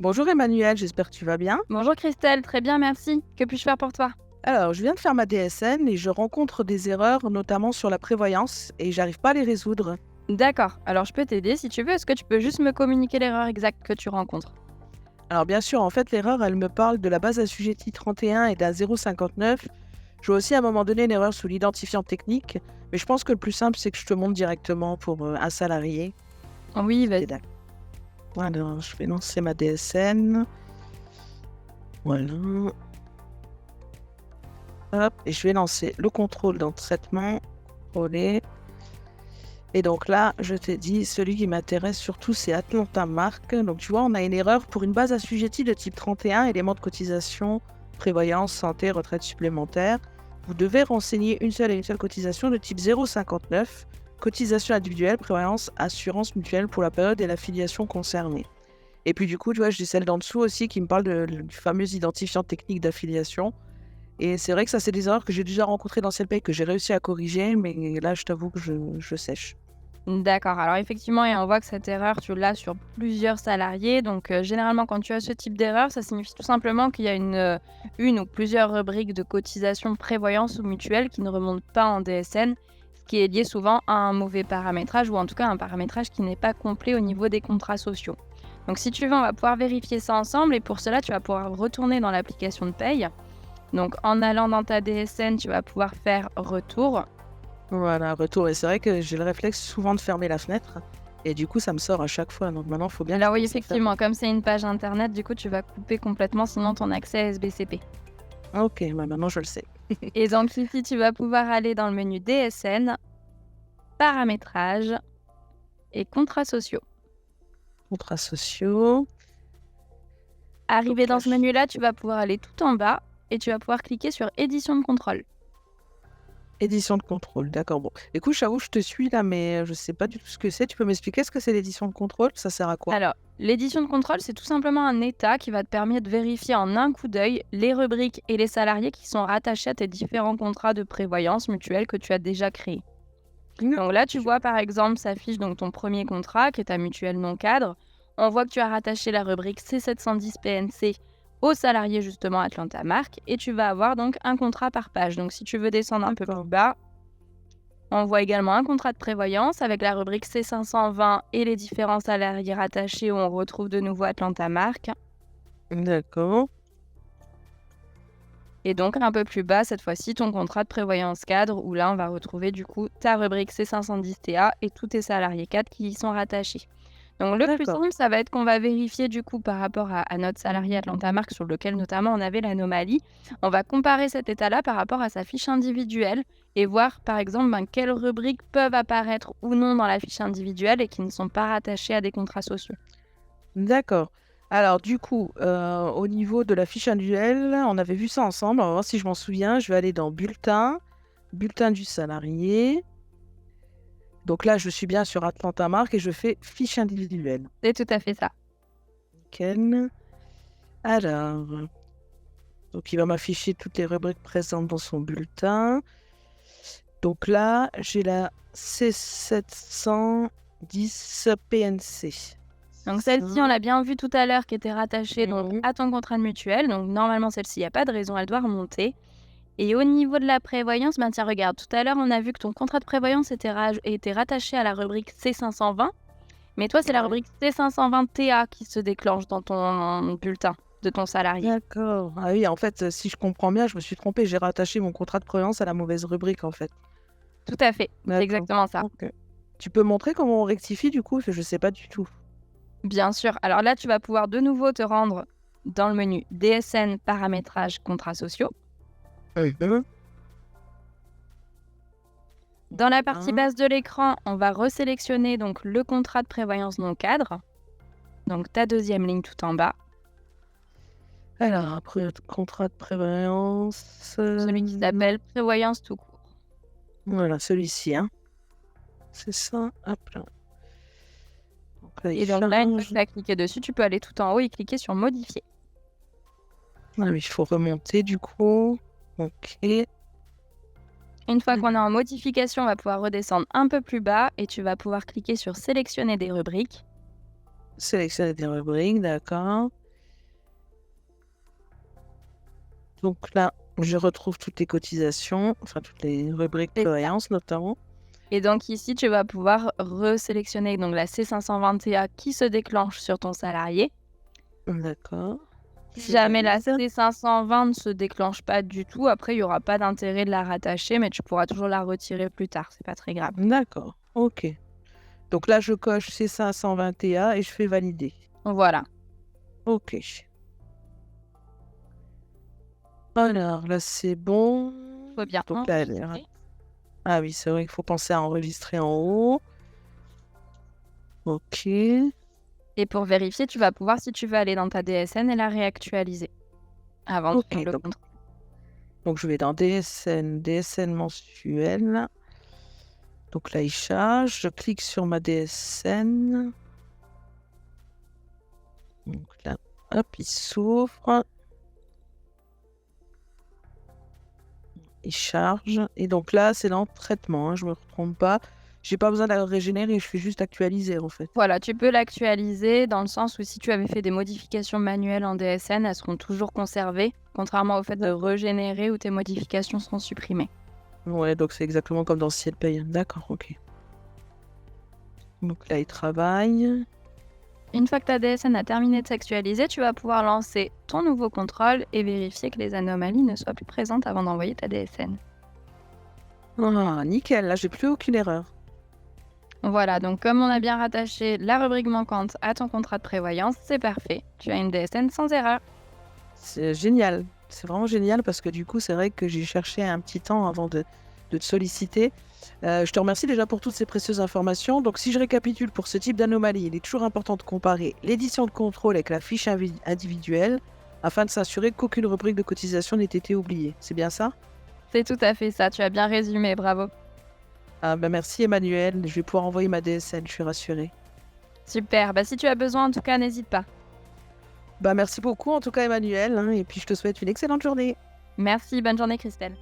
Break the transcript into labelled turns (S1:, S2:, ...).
S1: Bonjour Emmanuel, j'espère que tu vas bien.
S2: Bonjour Christelle, très bien, merci. Que puis-je faire pour toi?
S1: Alors, je viens de faire ma DSN et je rencontre des erreurs, notamment sur la prévoyance, et j'arrive pas à les résoudre.
S2: D'accord, alors je peux t'aider si tu veux. Est-ce que tu peux juste me communiquer l'erreur exacte que tu rencontres?
S1: Alors, bien sûr, en fait, l'erreur, elle me parle de la base assujettie 31 et d'un 0,59. Je vois aussi à un moment donné une erreur sous l'identifiant technique, mais je pense que le plus simple, c'est que je te montre directement pour un salarié.
S2: Oui,
S1: Si t'es
S2: vas-y.
S1: d'accord. Voilà, je vais lancer ma DSN. Voilà. Hop, et je vais lancer le contrôle dans le traitement. Contrôler. Et donc là, je t'ai dit, celui qui m'intéresse surtout, c'est Atlanta Mark. Donc tu vois, on a une erreur pour une base assujettie de type 31, éléments de cotisation, prévoyance, santé, retraite supplémentaire. Vous devez renseigner une seule et une seule cotisation de type 0,59, cotisation individuelle, prévoyance, assurance mutuelle pour la période et l'affiliation concernée. Et puis du coup, tu vois, j'ai celle d'en dessous aussi qui me parle du fameux identifiant technique d'affiliation. Et c'est vrai que ça, c'est des erreurs que j'ai déjà rencontrées dans CELPAY que j'ai réussi à corriger, mais là, je t'avoue que je sèche.
S2: D'accord, alors effectivement, et on voit que cette erreur, tu l'as sur plusieurs salariés. Donc, généralement, quand tu as ce type d'erreur, ça signifie tout simplement qu'il y a une ou plusieurs rubriques de cotisation prévoyance ou mutuelle qui ne remontent pas en DSN, ce qui est lié souvent à un mauvais paramétrage ou en tout cas un paramétrage qui n'est pas complet au niveau des contrats sociaux. Donc, si tu veux, on va pouvoir vérifier ça ensemble et pour cela, tu vas pouvoir retourner dans l'application de paye. Donc, en allant dans ta DSN, tu vas pouvoir faire retour.
S1: Voilà, retour. Et c'est vrai que j'ai le réflexe souvent de fermer la fenêtre. Et du coup, ça me sort à chaque fois. Donc maintenant, il faut bien que je
S2: Alors oui,
S1: pense à faire.
S2: effectivement, comme c'est une page internet, du coup, tu vas couper complètement sinon ton accès à SBCP.
S1: Ok, bah maintenant, je le sais.
S2: Et donc ici, tu vas pouvoir aller dans le menu DSN, paramétrage et contrats sociaux.
S1: Contrats sociaux.
S2: Arrivé
S1: Donc là,
S2: dans ce menu-là, tu vas pouvoir aller tout en bas et tu vas pouvoir cliquer sur édition de contrôle.
S1: édition de contrôle. D'accord. Bon, écoute, j'avoue, je te suis là, mais je sais pas du tout ce que c'est. Tu peux m'expliquer ce que c'est l'édition de contrôle? Ça sert à quoi?
S2: Alors, l'édition de contrôle, c'est tout simplement un état qui va te permettre de vérifier en un coup d'œil les rubriques et les salariés qui sont rattachés à tes différents contrats de prévoyance mutuelle que tu as déjà créés. Donc là, tu vois par exemple, s'affiche donc ton premier contrat qui est ta mutuelle non cadre. On voit que tu as rattaché la rubrique C710 PNC au salarié justement Atlanta Mark et tu vas avoir donc un contrat par page. Donc si tu veux descendre un peu plus
S1: D'accord.
S2: bas, on voit également un contrat de prévoyance avec la rubrique C520 et les différents salariés rattachés où on retrouve de nouveau Atlanta Mark.
S1: D'accord.
S2: Et donc un peu plus bas, cette fois-ci, ton contrat de prévoyance cadre où là, on va retrouver du coup ta rubrique C510TA et tous tes salariés cadres qui y sont rattachés. Donc le plus
S1: D'accord.
S2: simple, ça va être qu'on va vérifier du coup par rapport à notre salarié Atlanta Mark sur lequel notamment on avait l'anomalie. On va comparer cet état-là par rapport à sa fiche individuelle et voir par exemple quelles rubriques peuvent apparaître ou non dans la fiche individuelle et qui ne sont pas rattachées à des contrats sociaux.
S1: D'accord. Alors, du coup, au niveau de la fiche individuelle, on avait vu ça ensemble. On va voir si je m'en souviens. Je vais aller dans bulletin, bulletin du salarié. Donc là, je suis bien sur Atlanta Mark et je fais fiche individuelle.
S2: C'est tout à fait ça.
S1: Nickel. Alors, donc il va m'afficher toutes les rubriques présentes dans son bulletin. Donc là, j'ai la C710 PNC.
S2: Donc celle-ci, on l'a bien vu tout à l'heure, qui était rattachée donc
S1: Mhm.
S2: à ton contrat de mutuelle. Donc normalement, celle-ci, il n'y a pas de raison, elle doit remonter. Et au niveau de la prévoyance, tiens, regarde, tout à l'heure, on a vu que ton contrat de prévoyance était rattaché à la rubrique C520. Mais toi, c'est la
S1: Ouais.
S2: rubrique C520TA qui se déclenche dans ton bulletin de ton salarié.
S1: D'accord. Ah oui, en fait, si je comprends bien, je me suis trompée. J'ai rattaché mon contrat de prévoyance à la mauvaise rubrique, en fait.
S2: Tout à fait, c'est
S1: D'accord.
S2: exactement ça.
S1: Ok. Tu peux montrer comment on rectifie, du coup? Parce que je sais pas du tout.
S2: Bien sûr. Alors là, tu vas pouvoir de nouveau te rendre dans le menu DSN, paramétrage, contrats sociaux.
S1: Mhm.
S2: Dans la partie
S1: Voilà.
S2: basse de l'écran, on va resélectionner donc le contrat de prévoyance non cadre, donc ta deuxième ligne tout en bas,
S1: Alors, après, contrat de prévoyance.
S2: celui qui s'appelle prévoyance tout court.
S1: Voilà, celui-ci, hein. C'est ça. Hop là. Donc là, il
S2: Et donc là, une fois que
S1: charge.
S2: tu as cliqué dessus, tu peux aller tout en haut et cliquer sur modifier.
S1: Ah oui, il faut remonter, du coup. Ok.
S2: Une fois qu'on est en modification, on va pouvoir redescendre un peu plus bas et tu vas pouvoir cliquer sur sélectionner des rubriques.
S1: Sélectionner des rubriques, d'accord. Donc là, je retrouve toutes les cotisations, enfin toutes les rubriques
S2: C'est ça.
S1: prévoyance notamment.
S2: Et donc ici, tu vas pouvoir resélectionner donc la C521 qui se déclenche sur ton salarié.
S1: D'accord.
S2: Si
S1: Je
S2: jamais la
S1: valide.
S2: C520 ne se déclenche pas du tout, après, il y aura pas d'intérêt de la rattacher, mais tu pourras toujours la retirer plus tard, c'est pas très grave.
S1: D'accord, OK. Donc là, je coche C521 et je fais valider.
S2: Voilà,
S1: OK. Alors là, c'est bon.
S2: faut bien
S1: Donc là, elle est
S2: enregistrer.
S1: ah oui, c'est vrai qu'il faut penser à enregistrer en haut. OK.
S2: Et pour vérifier, tu vas pouvoir, si tu veux, aller dans ta DSN et la réactualiser avant de faire
S1: OK,
S2: le
S1: donc
S2: contrôle.
S1: je vais dans DSN mensuel. Donc là, il charge. Je clique sur ma DSN. Donc là, hop, il s'ouvre. Il charge. Et donc là, c'est dans traitement, hein, je me trompe pas. J'ai pas besoin de la régénérer, je fais juste actualiser en fait.
S2: Voilà, tu peux l'actualiser dans le sens où si tu avais fait des modifications manuelles en DSN, elles seront toujours conservées, contrairement au fait de
S1: D'accord.
S2: régénérer où tes modifications seront supprimées.
S1: Ouais, donc c'est exactement comme dans Ciel Paye. D'accord, OK. Donc là, il travaille.
S2: Une fois que ta DSN a terminé de s'actualiser, tu vas pouvoir lancer ton nouveau contrôle et vérifier que les anomalies ne soient plus présentes avant d'envoyer ta DSN.
S1: Ah, nickel, là, j'ai plus aucune erreur.
S2: Voilà, donc comme on a bien rattaché la rubrique manquante à ton contrat de prévoyance, c'est parfait. Tu as une DSN sans erreur.
S1: C'est génial. C'est vraiment génial parce que du coup, c'est vrai que j'ai cherché un petit temps avant de te solliciter. Je te remercie déjà pour toutes ces précieuses informations. Donc, si je récapitule pour ce type d'anomalie, il est toujours important de comparer l'édition de contrôle avec la fiche individuelle afin de s'assurer qu'aucune rubrique de cotisation n'ait été oubliée. C'est bien ça?
S2: C'est tout à fait ça, tu as bien résumé, bravo.
S1: Ah, bah, merci Emmanuel. Je vais pouvoir envoyer ma DSN, je suis rassurée.
S2: Super, bah si tu as besoin en tout cas, n'hésite pas.
S1: Bah, merci beaucoup en tout cas Emmanuel, hein, et puis je te souhaite une excellente journée.
S2: Merci, bonne journée Christelle.